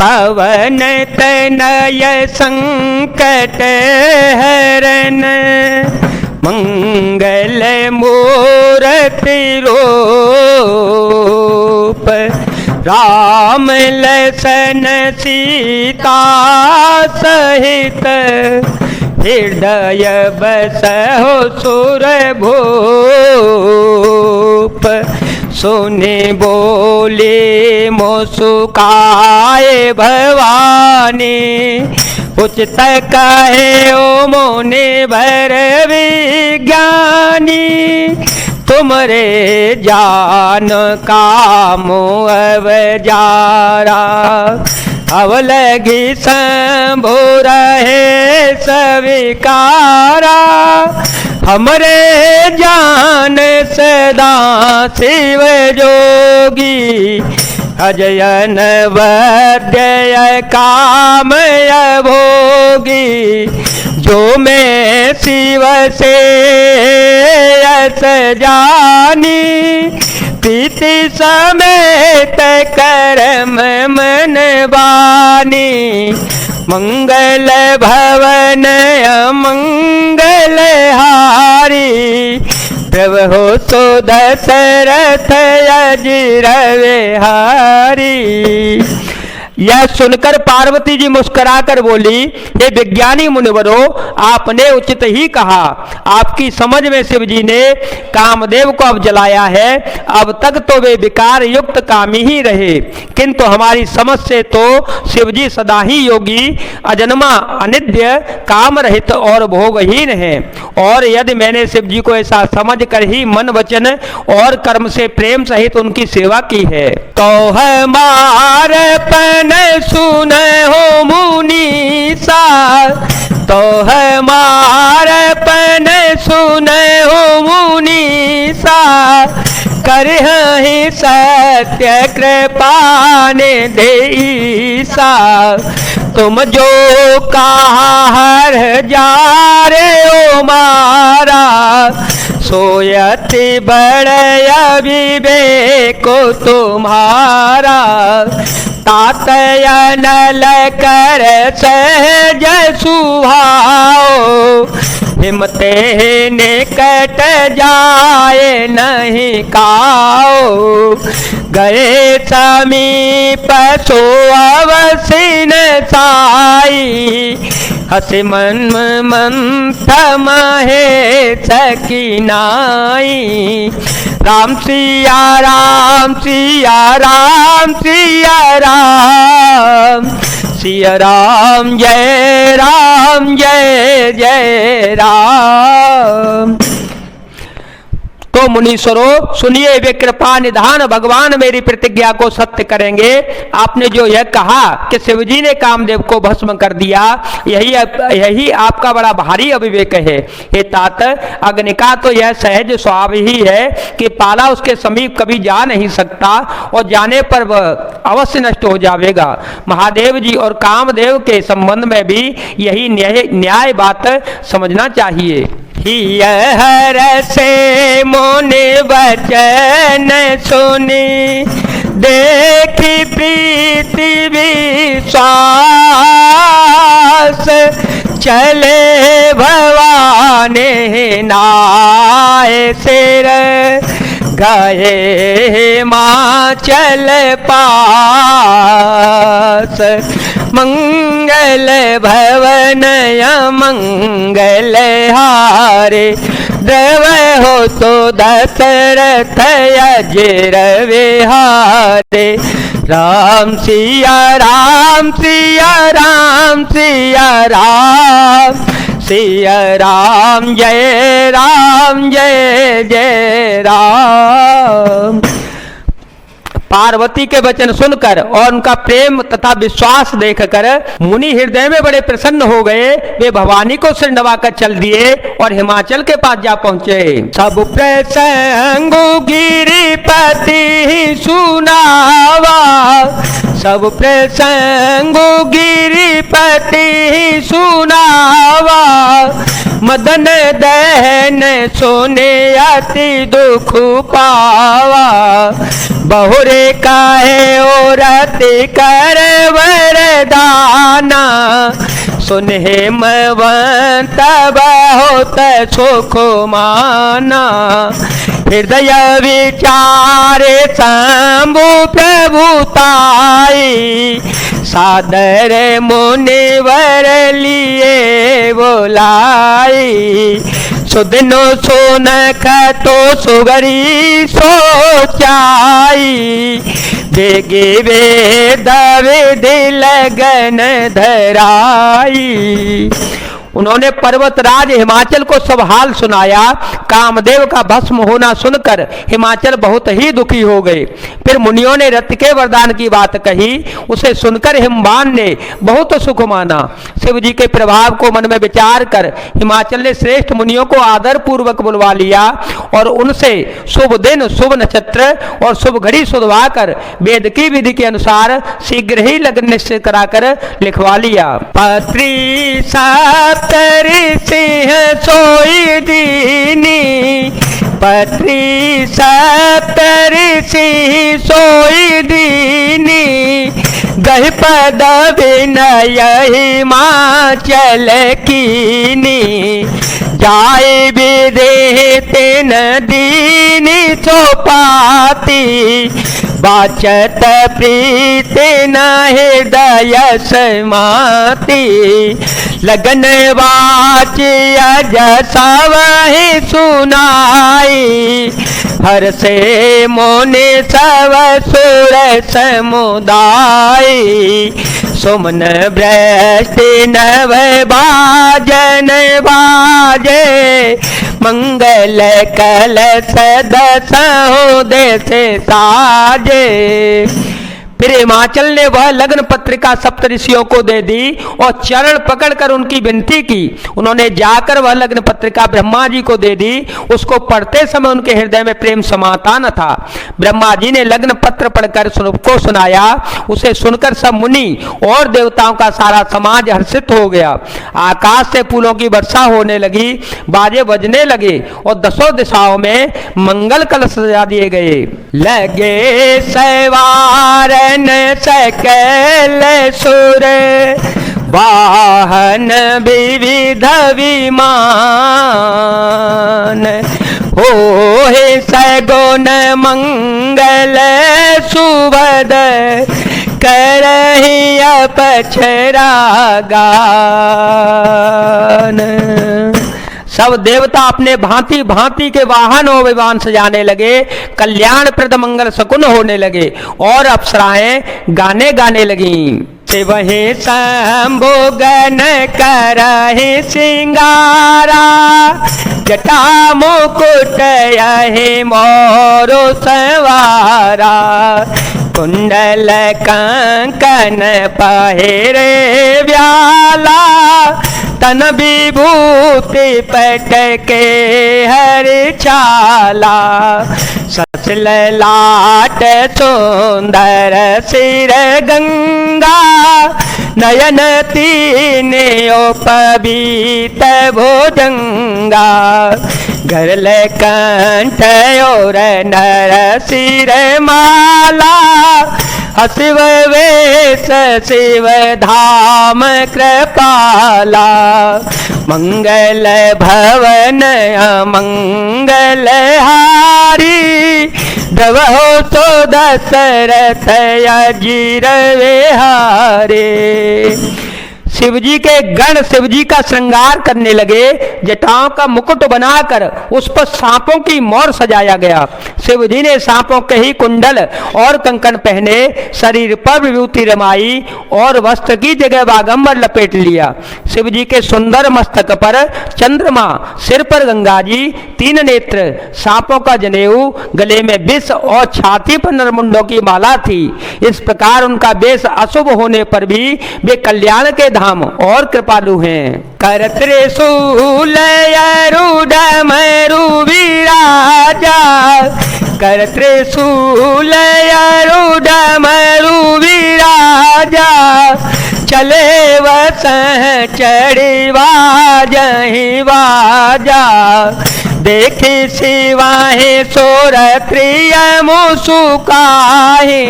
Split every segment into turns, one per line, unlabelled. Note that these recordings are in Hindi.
पवन तनय संकट हरन, मंगल मूर्ति रूप, राम लसन सीता सहित, हृदय बसहु सुरभूप। सुने बोले मुस्काए भवानी, उचित कहे ओ मुनि वर विज्ञानी, तुमरे जान काम अवजारा, अब लगी शंभु रहे स्वीकारा, हमरे जान सदा शिव जोगी, अजयन वद्य काम भोगी, जो मैं शिव से यस जानी, प्रीति समेत कर्म मन बानी, मंगल भवन अमंगल हारी, प्रभु हो सो दशरथ अजिर विहारी। यह सुनकर पार्वती जी मुस्कुराकर बोली, हे विज्ञानी मुनिवरों, आपने उचित ही कहा। आपकी समझ में शिव जी ने कामदेव को अब जलाया है। अब तक तो वे विकार युक्त कामी ही रहे, किंतु हमारी समझ से तो शिव जी सदा ही योगी, अजन्मा, अनिद्य, काम रहित और भोगहीन है। और यदि मैंने शिव जी को ऐसा समझ कर ही मन वचन और कर्म से प्रेम सहित उनकी सेवा की है, तो हमार सुन हो मुनीसा, तो हमार पन सुन हो मुनीसा, करहि सत्य कृपा ने देईसा, तुम जो कहा हर जा रे ओ मारा, सोयति बड़य विवेक तुम्हारा, तातय नल कर सहज सुभाओ, हिमते निकट जाए नहीं काओ, गए समीप सो अवसिन साई, हसी मन मंथ महे सकीनाई, राम सिया राम सिया राम सिया राम, सिया राम जय जय राम। तो मुनीश्वरों सुनिए, वे कृपा निधान भगवान मेरी प्रतिज्ञा को सत्य करेंगे। आपने जो यह कहा कि शिवजी ने कामदेव को भस्म कर दिया, यही आपका बड़ा भारी अविवेक है। हे तात, अग्नि का तो यह सहज स्वभाव ही है कि पाला उसके समीप कभी जा नहीं सकता और जाने पर वह अवश्य नष्ट हो जाएगा। महादेव जी और कामदेव के संबंध में भी यही न्याय बात समझना चाहिए। हर से मुनि वचन सुनी, देखी प्रीति विश्वास, चले भवानी नाय सिर, गए हिमाचल पास, मंगल भवन मंगल हारे, देव हो तो दशरथ अजिर विहारे, राम सिया राम सिया राम सिया राम, सिया राम जय राम। पार्वती के वचन सुनकर और उनका प्रेम तथा विश्वास देखकर मुनि हृदय में बड़े प्रसन्न हो गए। वे भवानी को सिर नवाकर चल दिए और हिमाचल के पास जा पहुंचे। सब प्रसंग गिरिपति सुनावा, सब प्रसंग गिरिपति सुनावा, मदन दहन सोने अति दुख पावा, बहुरे काहे और अति कर वर सुन हेमवंत बहुत सुख माना, हृदय विचारे शंभु प्रभुताई, सादर मुनिवर लिए बोलाई, सुदिनो सुन तो सुगरी सोचाई, बेगे वेद विधि लगन धराई। उन्होंने पर्वतराज हिमाचल को सब हाल सुनाया। कामदेव का भस्म होना सुनकर हिमाचल बहुत ही दुखी हो गए। फिर मुनियों ने रथ के वरदान की बात कही, उसे सुनकर हिमवान ने बहुत सुख माना। शिव जी के प्रभाव को मन में विचार कर हिमाचल ने श्रेष्ठ मुनियों को आदर पूर्वक बुलवा लिया और उनसे शुभ दिन, शुभ नक्षत्र और शुभ घड़ी सुधवा कर वेद की विधि के अनुसार शीघ्र ही लग्न निश्चित कराकर लिखवा लिया। पत्री सिंह सोई दीनी, पत्री सिंह सोई दीनी, गह पद विनय हिमाचल कीनी, जाय विदेह तिन दीनी चौपाती, बाचत प्रीति न हृदय समाती, लगन वाच अज सवहि सुनाई, हर से मोने सब सुर समुदाय, सुमन वृष्टि नव बाजन बाजे, मंगल कलश दसहों देश साजे। फिर हिमाचल ने वह लग्न पत्रिका सप्तऋषियों को दे दी और चरण पकड़कर उनकी विनती की। उन्होंने जाकर वह लग्न पत्रिका ब्रह्मा जी को दे दी। उसको पढ़ते समय उनके हृदय में प्रेम समाता न था। ब्रह्मा जी ने लग्न पत्र पढ़कर को सुनाया। उसे सुनकर सब मुनि और देवताओं का सारा समाज हर्षित हो गया। आकाश से फूलों की वर्षा होने लगी, बाजे बजने लगे और दसों दिशाओं में मंगल कलश सजा दिए गए। लगे सवार सकल सुर, वाहन विविध विमान, हो हे सगुन मंगल सुभद, करहि अपछरा गान। सब देवता अपने भांति भांति के वाहन और विमान सजाने लगे, कल्याणप्रद मंगल शकुन होने लगे और अप्सराएं गाने गाने लगी। शिवहि शंभु गण करहि सिंगारा, जटा मुकुट यहि मोरु सवारा, कुंडल कंकन पहिरे व्याला, तन विभूति पटके हर चाला, ससल लाट सुंदर सिर गंगा, नयन तीन उपवीत भुजंगा, गरल कंठ और नर सिर माला, शिव वेश शिव धाम कृपाला, मंगल भवन मंगल हारी, दवहो तो दशरथ अजीर विहारे। शिव जी के गण शिव जी का श्रृंगार करने लगे। जटाओं का मुकुट बनाकर उस पर सांपों की मोर सजाया गया। शिव जी ने सांपों के ही कुंडल और कंकन पहने, शरीर पर विभूति रमाई और वस्त्र की जगह बागंबर लपेट लिया। शिव जी के सुंदर मस्तक पर चंद्रमा, सिर पर गंगा जी, तीन नेत्र, सांपों का जनेऊ, गले में विष और छाती पर नरमुंडों की माला थी। इस प्रकार उनका वेश अशुभ होने पर भी वे कल्याण के धाम और कृपालु हैं। कर त्रिशूल रूढ़ मरु विराजा, कर त्रिशूल रूढ़ मरु विराजा, चले वसह चढ़ी वाजहि वाजा, देखी सिवाहे सोरत्रिय मुसुकाहे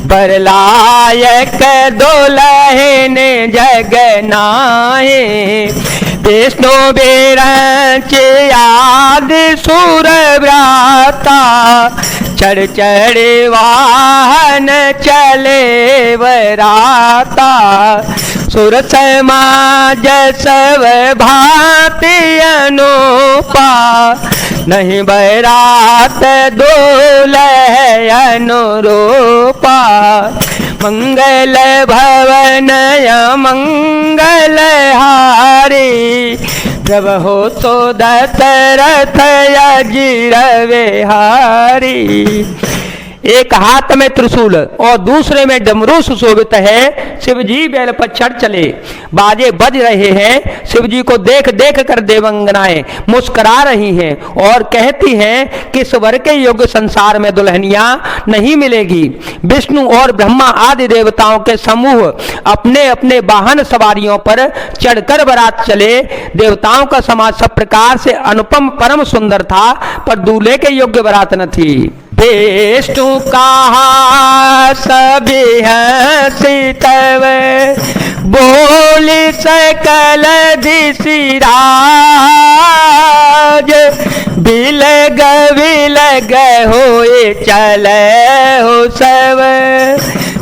बरलायक दुल्हन जगनाहे विष्णु बिरंच आदि सुर व्राता चढ़ चढ़ वाहन चले वराता सुर समाज सब भांति अनुपा नहीं बैरात दुल्हन अनुरूपा मंगल भवन मंगल हारी जब हो तो दशरथ अजीर विहारी। एक हाथ में त्रिशूल और दूसरे में डमरू सुशोभित है। शिव जी बैल पर चढ़ चले, बाजे बज रहे हैं। शिव जी को देख देख कर देवंगनाएं मुस्कुरा रही हैं और कहती हैं कि स्वर के योग्य संसार में दुल्हनियां नहीं मिलेगी। विष्णु और ब्रह्मा आदि देवताओं के समूह अपने अपने वाहन सवारियों पर चढ़कर बारात चले। देवताओं का समाज सब प्रकार से अनुपम परम सुंदर था, पर दूल्हे के योग्य बारात न थी। विष्णु कहा सभी हंसी तब बोली सकल दिशिराज बिलग होए चले हो सब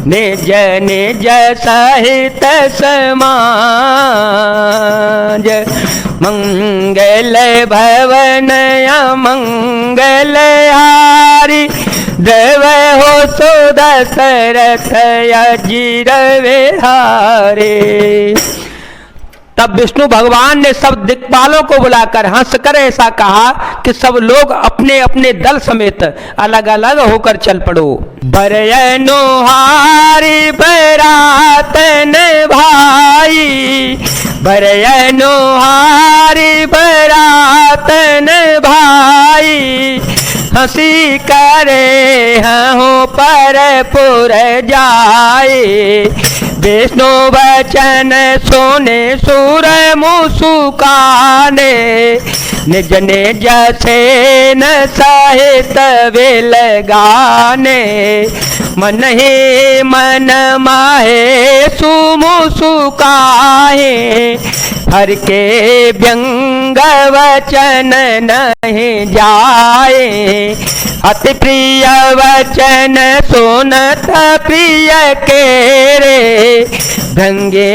निज निज सहित समाज मंगल भवन मंगल हारी देव हो सो दशरथ अजीर विहारी। तब विष्णु भगवान ने सब दिक्पालों को बुलाकर हंसकर ऐसा कहा कि सब लोग अपने अपने दल समेत अलग अलग होकर चल पड़ो। बरयनो हारी बरातन भाई बरयनो हारी बरातन भाई हंसी करे हूँ पर पुर जाए विष्णु वचन सोने सुर मुसुकाने निज निज से न सहित विल गाने मन ही मन माहे सुमुसुकाहे हर के व्यंग वचन नहीं जाए अति प्रिय वचन सुनत प्रिय के रे भंगे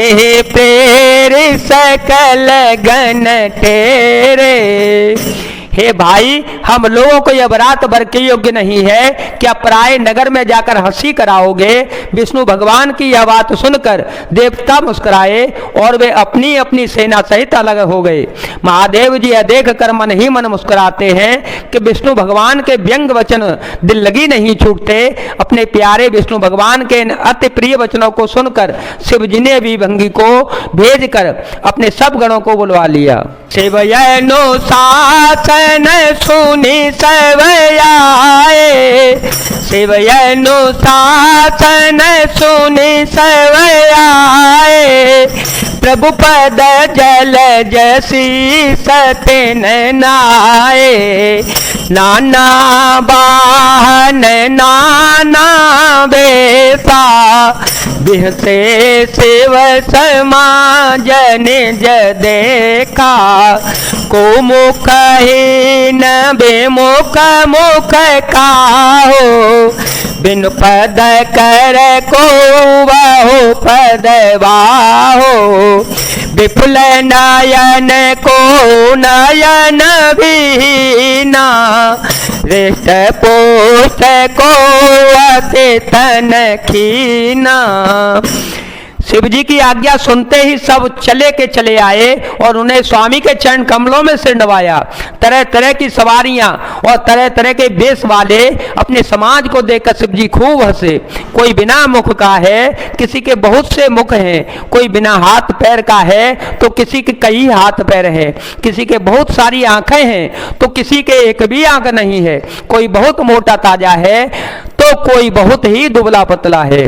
प्रेर सकल गण तेरे। हे भाई, हम लोगों को यह बारात बर के योग्य नहीं है, क्या पराये नगर में जाकर हंसी कराओगे। विष्णु भगवान की यह बात सुनकर देवता मुस्कुराए और वे अपनी अपनी सेना सहित अलग हो गए। महादेव जी यह देख कर मन ही मन मुस्कुराते हैं कि विष्णु भगवान के व्यंग वचन दिल लगी नहीं छूटते। अपने प्यारे विष्णु भगवान के अति प्रिय वचनों को सुनकर शिव जी ने भी भंगी को भेज कर अपने सब गणों को बुलवा लिया। शिवयनो शासन सुनी सब आए शिवयनो शासन सुनी सब आए प्रभु पद जल जसी सतेन नाए नाना वाहन नाना बेसा बिहसे शिव समाज निज देखा को मुख ही न बेमुख मुख काहो बिन पद कर को वाहो पद वाहो विपुल नयन को नयन भीना रेष्ट पोष्ट को अति तन खीना। शिव जी की आज्ञा सुनते ही सब चले के चले आए और उन्हें स्वामी के चरण कमलों में सिर नवाया। तरह तरह की सवारियां और तरह तरह के वेश वाले अपने समाज को देखकर शिव जी खूब हंसे। कोई बिना मुख का है, किसी के बहुत से मुख हैं, कोई बिना हाथ पैर का है तो किसी के कई हाथ पैर है, किसी के बहुत सारी आंखें हैं तो किसी के एक भी आंख नहीं है, कोई बहुत मोटा ताजा है तो कोई बहुत ही दुबला पतला है।